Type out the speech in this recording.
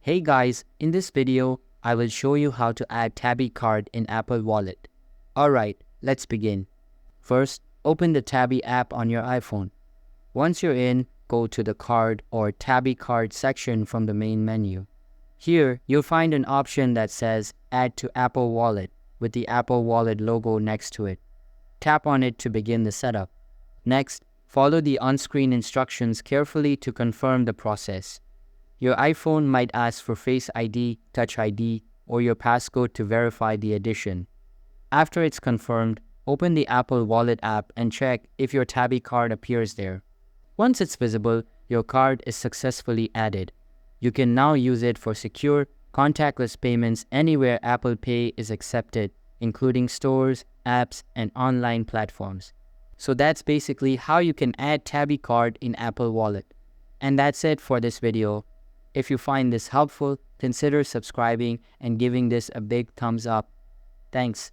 Hey guys, in this video, I will show you how to add Tabby card in Apple Wallet. Alright, let's begin. First, open the Tabby app on your iPhone. Once you're in, go to the card or Tabby card section from the main menu. Here, you'll find an option that says Add to Apple Wallet with the Apple Wallet logo next to it. Tap on it to begin the setup. Next, follow the on-screen instructions carefully to confirm the process. Your iPhone might ask for Face ID, Touch ID, or your passcode to verify the addition. After it's confirmed, open the Apple Wallet app and check if your Tabby card appears there. Once it's visible, your card is successfully added. You can now use it for secure, contactless payments anywhere Apple Pay is accepted, including stores, apps, and online platforms. So that's basically how you can add Tabby card in Apple Wallet. And that's it for this video. If you find this helpful, consider subscribing and giving this a big thumbs up. Thanks.